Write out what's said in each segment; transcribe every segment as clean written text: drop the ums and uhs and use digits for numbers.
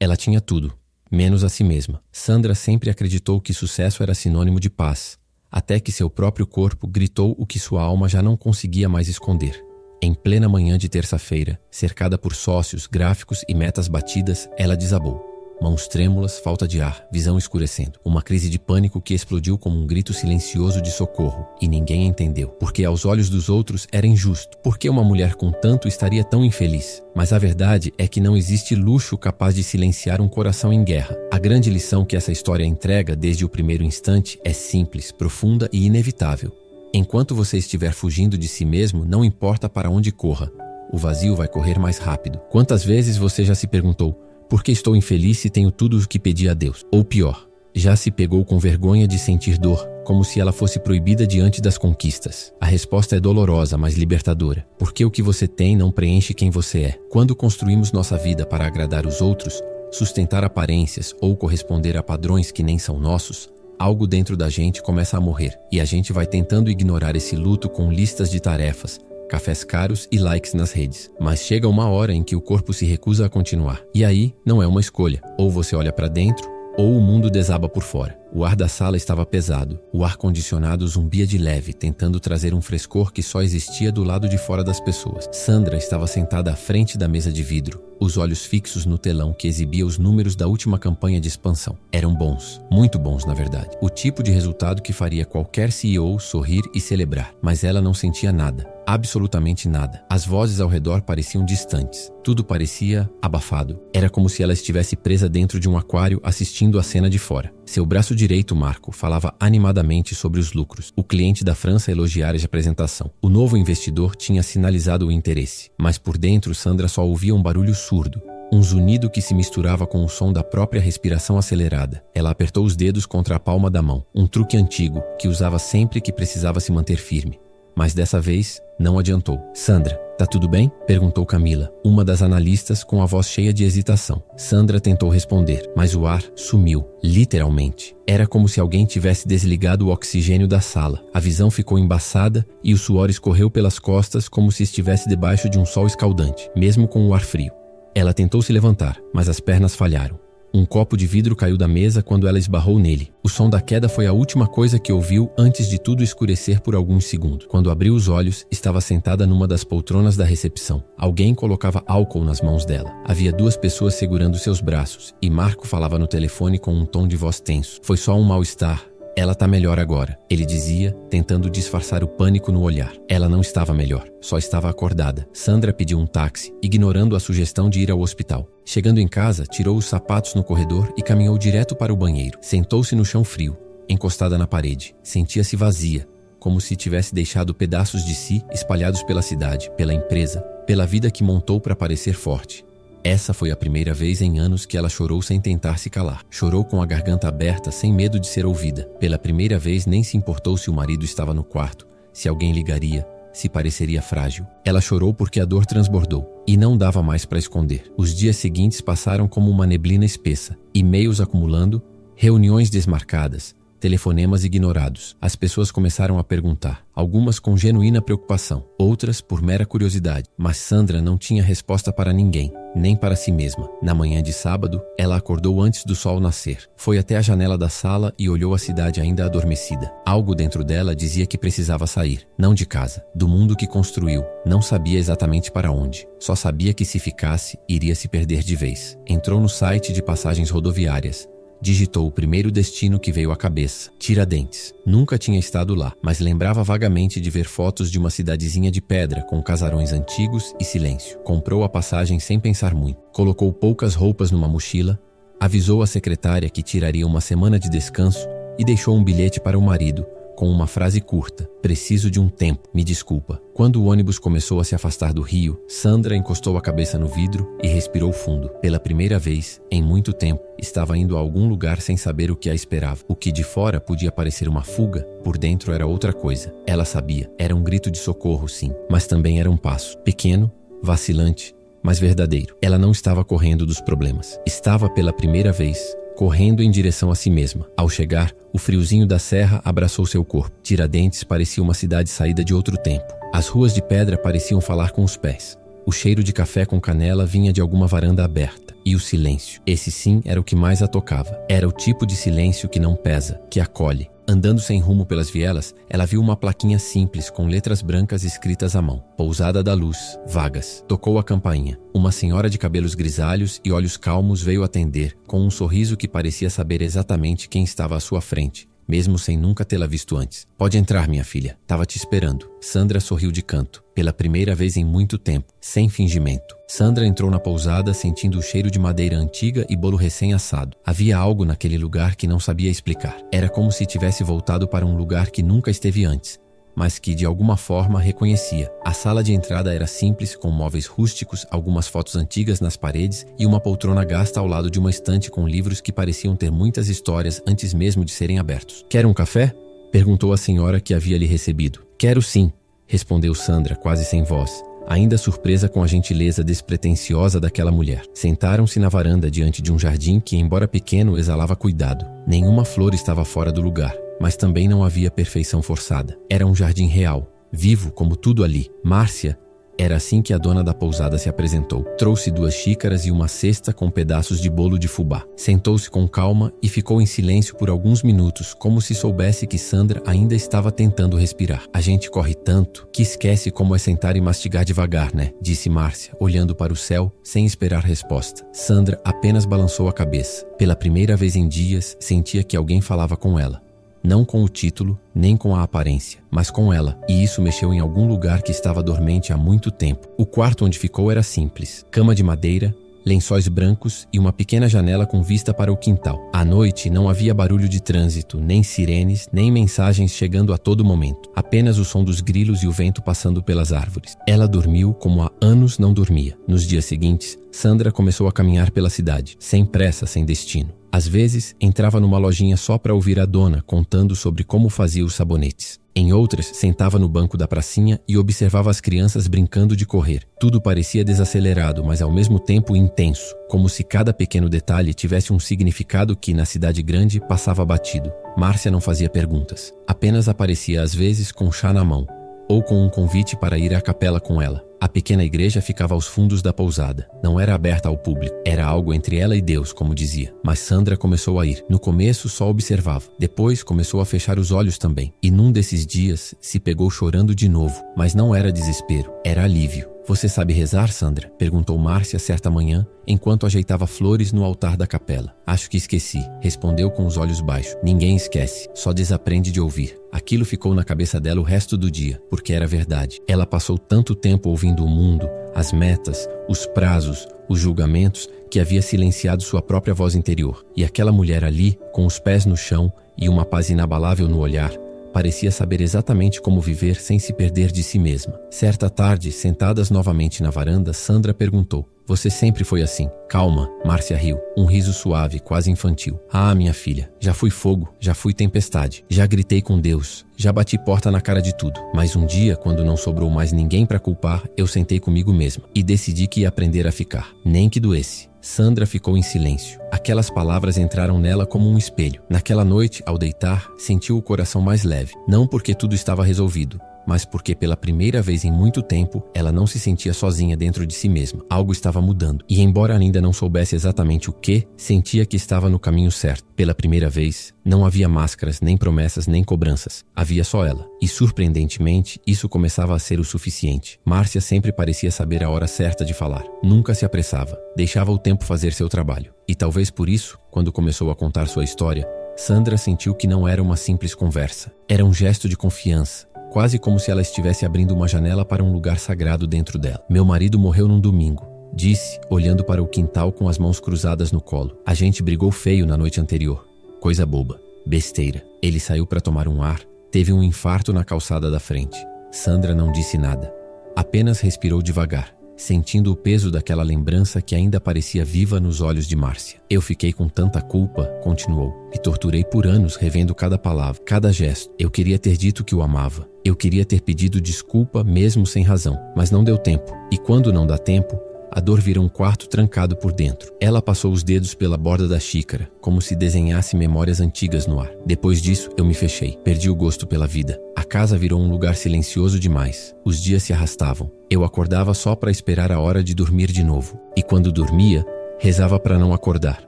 Ela tinha tudo, menos a si mesma. Sandra sempre acreditou que sucesso era sinônimo de paz, até que seu próprio corpo gritou o que sua alma já não conseguia mais esconder. Em plena manhã de terça-feira, cercada por sócios, gráficos e metas batidas, ela desabou. Mãos trêmulas, falta de ar, visão escurecendo. Uma crise de pânico que explodiu como um grito silencioso de socorro. E ninguém entendeu. Porque aos olhos dos outros era injusto. Por que uma mulher com tanto estaria tão infeliz? Mas a verdade é que não existe luxo capaz de silenciar um coração em guerra. A grande lição que essa história entrega desde o primeiro instante é simples, profunda e inevitável. Enquanto você estiver fugindo de si mesmo, não importa para onde corra. O vazio vai correr mais rápido. Quantas vezes você já se perguntou: por que estou infeliz se tenho tudo o que pedi a Deus? Ou pior, já se pegou com vergonha de sentir dor, como se ela fosse proibida diante das conquistas? A resposta é dolorosa, mas libertadora. Porque o que você tem não preenche quem você é. Quando construímos nossa vida para agradar os outros, sustentar aparências ou corresponder a padrões que nem são nossos, algo dentro da gente começa a morrer. E a gente vai tentando ignorar esse luto com listas de tarefas, cafés caros e likes nas redes. Mas chega uma hora em que o corpo se recusa a continuar. E aí, não é uma escolha. Ou você olha para dentro, ou o mundo desaba por fora. O ar da sala estava pesado. O ar-condicionado zumbia de leve, tentando trazer um frescor que só existia do lado de fora das pessoas. Sandra estava sentada à frente da mesa de vidro, os olhos fixos no telão que exibia os números da última campanha de expansão. Eram bons, muito bons na verdade. O tipo de resultado que faria qualquer CEO sorrir e celebrar. Mas ela não sentia nada. Absolutamente nada. As vozes ao redor pareciam distantes. Tudo parecia abafado. Era como se ela estivesse presa dentro de um aquário assistindo a cena de fora. Seu braço direito, Marco, falava animadamente sobre os lucros. O cliente da França elogiara a apresentação. O novo investidor tinha sinalizado o interesse. Mas por dentro, Sandra só ouvia um barulho surdo. Um zunido que se misturava com o som da própria respiração acelerada. Ela apertou os dedos contra a palma da mão. Um truque antigo, que usava sempre que precisava se manter firme. Mas dessa vez, não adiantou. Sandra, tá tudo bem? Perguntou Camila, uma das analistas, com a voz cheia de hesitação. Sandra tentou responder, mas o ar sumiu, literalmente. Era como se alguém tivesse desligado o oxigênio da sala. A visão ficou embaçada e o suor escorreu pelas costas como se estivesse debaixo de um sol escaldante, mesmo com o ar frio. Ela tentou se levantar, mas as pernas falharam. Um copo de vidro caiu da mesa quando ela esbarrou nele. O som da queda foi a última coisa que ouviu antes de tudo escurecer por alguns segundos. Quando abriu os olhos, estava sentada numa das poltronas da recepção. Alguém colocava álcool nas mãos dela. Havia 2 pessoas segurando seus braços, e Marco falava no telefone com um tom de voz tenso. Foi só um mal-estar. Ela tá melhor agora, ele dizia, tentando disfarçar o pânico no olhar. Ela não estava melhor, só estava acordada. Sandra pediu um táxi, ignorando a sugestão de ir ao hospital. Chegando em casa, tirou os sapatos no corredor e caminhou direto para o banheiro. Sentou-se no chão frio, encostada na parede. Sentia-se vazia, como se tivesse deixado pedaços de si espalhados pela cidade, pela empresa, pela vida que montou para parecer forte. Essa foi a primeira vez em anos que ela chorou sem tentar se calar. Chorou com a garganta aberta, sem medo de ser ouvida. Pela primeira vez nem se importou se o marido estava no quarto, se alguém ligaria, se pareceria frágil. Ela chorou porque a dor transbordou e não dava mais para esconder. Os dias seguintes passaram como uma neblina espessa, e-mails acumulando, reuniões desmarcadas, telefonemas ignorados. As pessoas começaram a perguntar, algumas com genuína preocupação, outras por mera curiosidade. Mas Sandra não tinha resposta para ninguém, nem para si mesma. Na manhã de sábado, ela acordou antes do sol nascer. Foi até a janela da sala e olhou a cidade ainda adormecida. Algo dentro dela dizia que precisava sair, não de casa, do mundo que construiu. Não sabia exatamente para onde. Só sabia que se ficasse, iria se perder de vez. Entrou no site de passagens rodoviárias. Digitou o primeiro destino que veio à cabeça, Tiradentes. Nunca tinha estado lá, mas lembrava vagamente de ver fotos de uma cidadezinha de pedra com casarões antigos e silêncio. Comprou a passagem sem pensar muito. Colocou poucas roupas numa mochila, avisou a secretária que tiraria uma semana de descanso e deixou um bilhete para o marido, com uma frase curta: preciso de um tempo, me desculpa. Quando o ônibus começou a se afastar do rio, Sandra encostou a cabeça no vidro e respirou fundo. Pela primeira vez, em muito tempo, estava indo a algum lugar sem saber o que a esperava. O que de fora podia parecer uma fuga, por dentro era outra coisa. Ela sabia, era um grito de socorro, sim, mas também era um passo. Pequeno, vacilante, mas verdadeiro. Ela não estava correndo dos problemas. Estava pela primeira vez correndo em direção a si mesma. Ao chegar, o friozinho da serra abraçou seu corpo. Tiradentes parecia uma cidade saída de outro tempo. As ruas de pedra pareciam falar com os pés. O cheiro de café com canela vinha de alguma varanda aberta. E o silêncio. Esse sim era o que mais a tocava. Era o tipo de silêncio que não pesa, que acolhe. Andando sem rumo pelas vielas, ela viu uma plaquinha simples com letras brancas escritas à mão. Pousada da Luz, vagas. Tocou a campainha. Uma senhora de cabelos grisalhos e olhos calmos veio atender, com um sorriso que parecia saber exatamente quem estava à sua frente, mesmo sem nunca tê-la visto antes. Pode entrar, minha filha. Tava te esperando. Sandra sorriu de canto, pela primeira vez em muito tempo, sem fingimento. Sandra entrou na pousada sentindo o cheiro de madeira antiga e bolo recém-assado. Havia algo naquele lugar que não sabia explicar. Era como se tivesse voltado para um lugar que nunca esteve antes, mas que de alguma forma reconhecia. A sala de entrada era simples, com móveis rústicos, algumas fotos antigas nas paredes e uma poltrona gasta ao lado de uma estante com livros que pareciam ter muitas histórias antes mesmo de serem abertos. "Quer um café?" perguntou a senhora que havia lhe recebido. "Quero sim", respondeu Sandra, quase sem voz, ainda surpresa com a gentileza despretensiosa daquela mulher. Sentaram-se na varanda diante de um jardim que, embora pequeno, exalava cuidado. Nenhuma flor estava fora do lugar, mas também não havia perfeição forçada. Era um jardim real, vivo como tudo ali. Márcia, era assim que a dona da pousada se apresentou. Trouxe 2 xícaras e uma cesta com pedaços de bolo de fubá. Sentou-se com calma e ficou em silêncio por alguns minutos, como se soubesse que Sandra ainda estava tentando respirar. "A gente corre tanto que esquece como é sentar e mastigar devagar, né?" disse Márcia, olhando para o céu sem esperar resposta. Sandra apenas balançou a cabeça. Pela primeira vez em dias, sentia que alguém falava com ela. Não com o título, nem com a aparência, mas com ela, e isso mexeu em algum lugar que estava dormente há muito tempo. O quarto onde ficou era simples. Cama de madeira, lençóis brancos e uma pequena janela com vista para o quintal. À noite não havia barulho de trânsito, nem sirenes, nem mensagens chegando a todo momento. Apenas o som dos grilos e o vento passando pelas árvores. Ela dormiu como há anos não dormia. Nos dias seguintes, Sandra começou a caminhar pela cidade, sem pressa, sem destino. Às vezes, entrava numa lojinha só para ouvir a dona contando sobre como fazia os sabonetes. Em outras, sentava no banco da pracinha e observava as crianças brincando de correr. Tudo parecia desacelerado, mas ao mesmo tempo intenso, como se cada pequeno detalhe tivesse um significado que, na cidade grande, passava batido. Márcia não fazia perguntas. Apenas aparecia às vezes com chá na mão, ou com um convite para ir à capela com ela. A pequena igreja ficava aos fundos da pousada. Não era aberta ao público. Era algo entre ela e Deus, como dizia. Mas Sandra começou a ir. No começo só observava. Depois começou a fechar os olhos também. E num desses dias se pegou chorando de novo. Mas não era desespero. Era alívio. "Você sabe rezar, Sandra?" perguntou Márcia certa manhã, enquanto ajeitava flores no altar da capela. "Acho que esqueci", respondeu com os olhos baixos. "Ninguém esquece, só desaprende de ouvir." Aquilo ficou na cabeça dela o resto do dia, porque era verdade. Ela passou tanto tempo ouvindo o mundo, as metas, os prazos, os julgamentos, que havia silenciado sua própria voz interior. E aquela mulher ali, com os pés no chão e uma paz inabalável no olhar, parecia saber exatamente como viver sem se perder de si mesma. Certa tarde, sentadas novamente na varanda, Sandra perguntou: "Você sempre foi assim?" "Calma", Márcia riu, um riso suave, quase infantil. "Ah, minha filha, já fui fogo, já fui tempestade, já gritei com Deus, já bati porta na cara de tudo. Mas um dia, quando não sobrou mais ninguém para culpar, eu sentei comigo mesma e decidi que ia aprender a ficar, nem que doesse." Sandra ficou em silêncio. Aquelas palavras entraram nela como um espelho. Naquela noite, ao deitar, sentiu o coração mais leve. Não porque tudo estava resolvido, mas porque pela primeira vez em muito tempo, ela não se sentia sozinha dentro de si mesma. Algo estava mudando. E embora ainda não soubesse exatamente o que, sentia que estava no caminho certo. Pela primeira vez, não havia máscaras, nem promessas, nem cobranças. Havia só ela. E surpreendentemente, isso começava a ser o suficiente. Márcia sempre parecia saber a hora certa de falar. Nunca se apressava. Deixava o tempo fazer seu trabalho. E talvez por isso, quando começou a contar sua história, Sandra sentiu que não era uma simples conversa. Era um gesto de confiança. Quase como se ela estivesse abrindo uma janela para um lugar sagrado dentro dela. "Meu marido morreu num domingo", disse, olhando para o quintal com as mãos cruzadas no colo. "A gente brigou feio na noite anterior. Coisa boba. Besteira. Ele saiu para tomar um ar. Teve um infarto na calçada da frente." Sandra não disse nada. Apenas respirou devagar, sentindo o peso daquela lembrança que ainda parecia viva nos olhos de Márcia. "Eu fiquei com tanta culpa", continuou. "Me torturei por anos revendo cada palavra, cada gesto. Eu queria ter dito que o amava. Eu queria ter pedido desculpa mesmo sem razão, mas não deu tempo. E quando não dá tempo, A dor vira um quarto trancado por dentro. Ela passou os dedos pela borda da xícara, como se desenhasse memórias antigas no ar. Depois disso, eu me fechei. Perdi o gosto pela vida. A casa virou um lugar silencioso demais. Os dias se arrastavam. Eu acordava só para esperar a hora de dormir de novo. E quando dormia, rezava para não acordar.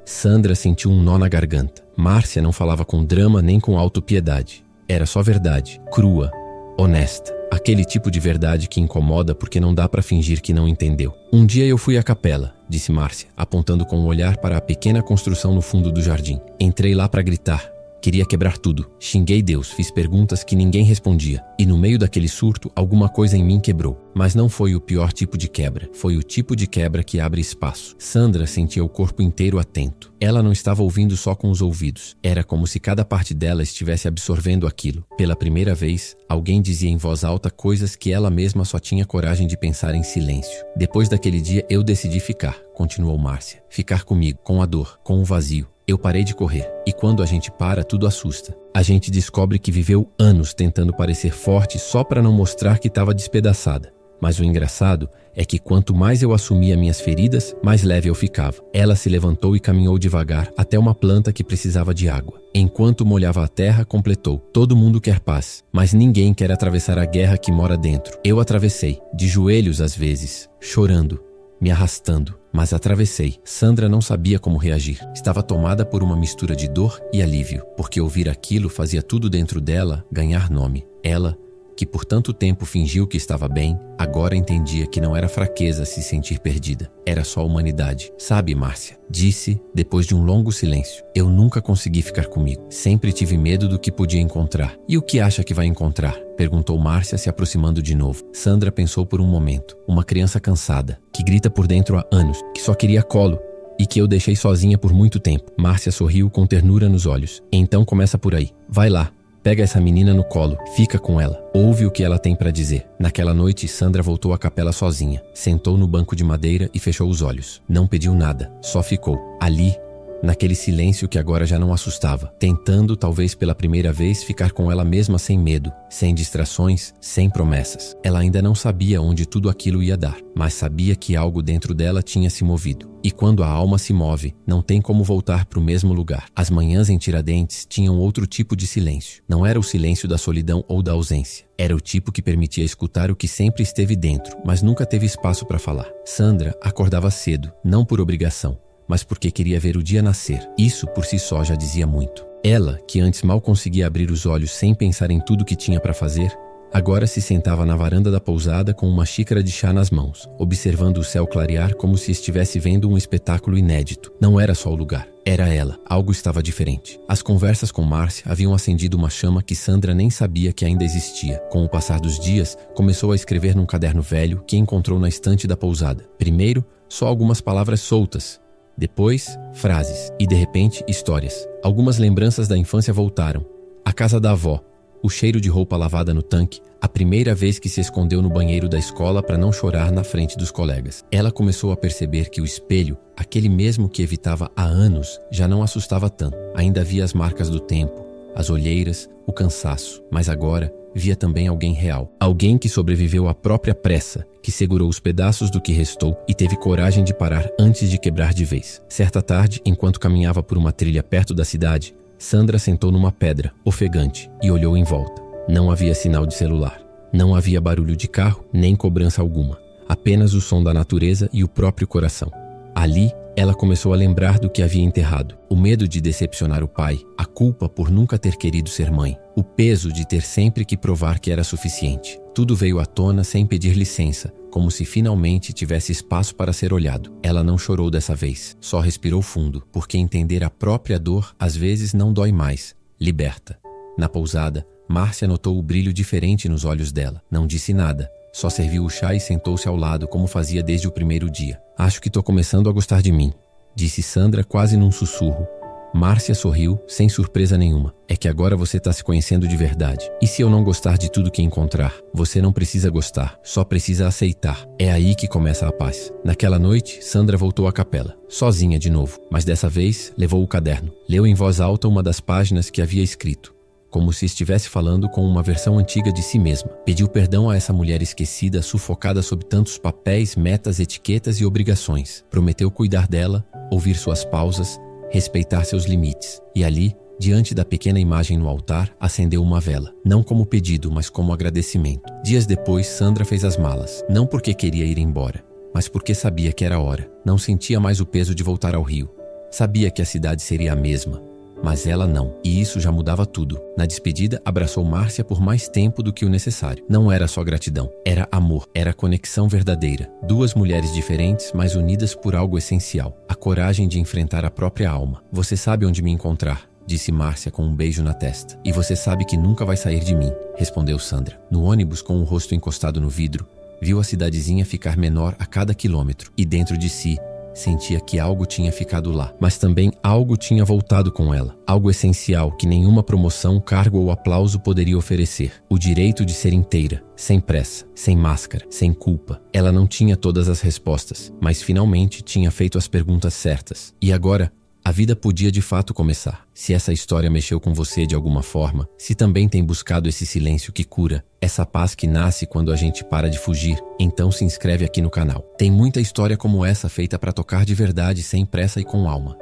Sandra sentiu um nó na garganta. Márcia não falava com drama nem com autopiedade. Era só verdade, crua, honesta. Aquele tipo de verdade que incomoda porque não dá para fingir que não entendeu. Um dia eu fui à capela, disse Márcia, apontando com o olhar para a pequena construção no fundo do jardim. Entrei lá para gritar. Queria quebrar tudo. Xinguei Deus, fiz perguntas que ninguém respondia. E no meio daquele surto, alguma coisa em mim quebrou. Mas não foi o pior tipo de quebra. Foi o tipo de quebra que abre espaço. Sandra sentia o corpo inteiro atento. Ela não estava ouvindo só com os ouvidos. Era como se cada parte dela estivesse absorvendo aquilo. Pela primeira vez, alguém dizia em voz alta coisas que ela mesma só tinha coragem de pensar em silêncio. Depois daquele dia, eu decidi ficar, continuou Márcia. Ficar comigo, com a dor, com o vazio. Eu parei de correr. E quando a gente para, tudo assusta. A gente descobre que viveu anos tentando parecer forte só para não mostrar que estava despedaçada. Mas o engraçado é que quanto mais eu assumia minhas feridas, mais leve eu ficava. Ela se levantou e caminhou devagar até uma planta que precisava de água. Enquanto molhava a terra, completou. Todo mundo quer paz, mas ninguém quer atravessar a guerra que mora dentro. Eu atravessei, de joelhos às vezes, chorando, me arrastando. Mas atravessei. Sandra não sabia como reagir. Estava tomada por uma mistura de dor e alívio, porque ouvir aquilo fazia tudo dentro dela ganhar nome. Ela, que por tanto tempo fingiu que estava bem, agora entendia que não era fraqueza se sentir perdida. Era só humanidade. Sabe, Márcia, disse depois de um longo silêncio. Eu nunca consegui ficar comigo. Sempre tive medo do que podia encontrar. E o que acha que vai encontrar? Perguntou Márcia, se aproximando de novo. Sandra pensou por um momento. Uma criança cansada, que grita por dentro há anos, que só queria colo e que eu deixei sozinha por muito tempo. Márcia sorriu com ternura nos olhos. Então começa por aí. Vai lá. Pega essa menina no colo, fica com ela, ouve o que ela tem para dizer. Naquela noite, Sandra voltou à capela sozinha, sentou no banco de madeira e fechou os olhos. Não pediu nada, só ficou, ali, naquele silêncio que agora já não assustava, tentando, talvez pela primeira vez, ficar com ela mesma sem medo, sem distrações, sem promessas. Ela ainda não sabia onde tudo aquilo ia dar, mas sabia que algo dentro dela tinha se movido. E quando a alma se move, não tem como voltar para o mesmo lugar. As manhãs em Tiradentes tinham outro tipo de silêncio. Não era o silêncio da solidão ou da ausência. Era o tipo que permitia escutar o que sempre esteve dentro, mas nunca teve espaço para falar. Sandra acordava cedo, não por obrigação, mas porque queria ver o dia nascer. Isso por si só já dizia muito. Ela, que antes mal conseguia abrir os olhos sem pensar em tudo que tinha para fazer, agora se sentava na varanda da pousada com uma xícara de chá nas mãos, observando o céu clarear como se estivesse vendo um espetáculo inédito. Não era só o lugar, era ela. Algo estava diferente. As conversas com Márcia haviam acendido uma chama que Sandra nem sabia que ainda existia. Com o passar dos dias, começou a escrever num caderno velho que encontrou na estante da pousada. Primeiro, só algumas palavras soltas. Depois, frases. E de repente, histórias. Algumas lembranças da infância voltaram. A casa da avó, o cheiro de roupa lavada no tanque, a primeira vez que se escondeu no banheiro da escola para não chorar na frente dos colegas. Ela começou a perceber que o espelho, aquele mesmo que evitava há anos, já não assustava tanto. Ainda via as marcas do tempo, as olheiras, o cansaço. Mas agora, via também alguém real. Alguém que sobreviveu à própria pressa, que segurou os pedaços do que restou e teve coragem de parar antes de quebrar de vez. Certa tarde, enquanto caminhava por uma trilha perto da cidade, Sandra sentou numa pedra, ofegante, e olhou em volta. Não havia sinal de celular. Não havia barulho de carro, nem cobrança alguma. Apenas o som da natureza e o próprio coração. Ali, ela começou a lembrar do que havia enterrado. O medo de decepcionar o pai, a culpa por nunca ter querido ser mãe, o peso de ter sempre que provar que era suficiente. Tudo veio à tona sem pedir licença, como se finalmente tivesse espaço para ser olhado. Ela não chorou dessa vez, só respirou fundo, porque entender a própria dor às vezes não dói mais, liberta. Na pousada, Márcia notou o brilho diferente nos olhos dela. Não disse nada, só serviu o chá e sentou-se ao lado como fazia desde o primeiro dia. Acho que tô começando a gostar de mim, disse Sandra quase num sussurro. Márcia sorriu, sem surpresa nenhuma. É que agora você tá se conhecendo de verdade. E se eu não gostar de tudo que encontrar? Você não precisa gostar, só precisa aceitar. É aí que começa a paz. Naquela noite, Sandra voltou à capela, sozinha de novo. Mas dessa vez, levou o caderno. Leu em voz alta uma das páginas que havia escrito. como se estivesse falando com uma versão antiga de si mesma. Pediu perdão a essa mulher esquecida, sufocada sob tantos papéis, metas, etiquetas e obrigações. Prometeu cuidar dela, ouvir suas pausas, respeitar seus limites. E ali, diante da pequena imagem no altar, acendeu uma vela. Não como pedido, mas como agradecimento. Dias depois, Sandra fez as malas. Não porque queria ir embora, mas porque sabia que era hora. Não sentia mais o peso de voltar ao Rio. Sabia que a cidade seria a mesma, mas ela não, e isso já mudava tudo. Na despedida, abraçou Márcia por mais tempo do que o necessário. Não era só gratidão, era amor, era conexão verdadeira. Duas mulheres diferentes, mas unidas por algo essencial: a coragem de enfrentar a própria alma. Você sabe onde me encontrar, disse Márcia com um beijo na testa. E você sabe que nunca vai sair de mim, respondeu Sandra. No ônibus, com o rosto encostado no vidro, viu a cidadezinha ficar menor a cada quilômetro, e dentro de si, sentia que algo tinha ficado lá, mas também algo tinha voltado com ela. Algo essencial que nenhuma promoção, cargo ou aplauso poderia oferecer. O direito de ser inteira, sem pressa, sem máscara, sem culpa. Ela não tinha todas as respostas, mas finalmente tinha feito as perguntas certas. E agora, a vida podia de fato começar. Se essa história mexeu com você de alguma forma, se também tem buscado esse silêncio que cura, essa paz que nasce quando a gente para de fugir, então se inscreve aqui no canal. Tem muita história como essa feita para tocar de verdade, sem pressa e com alma.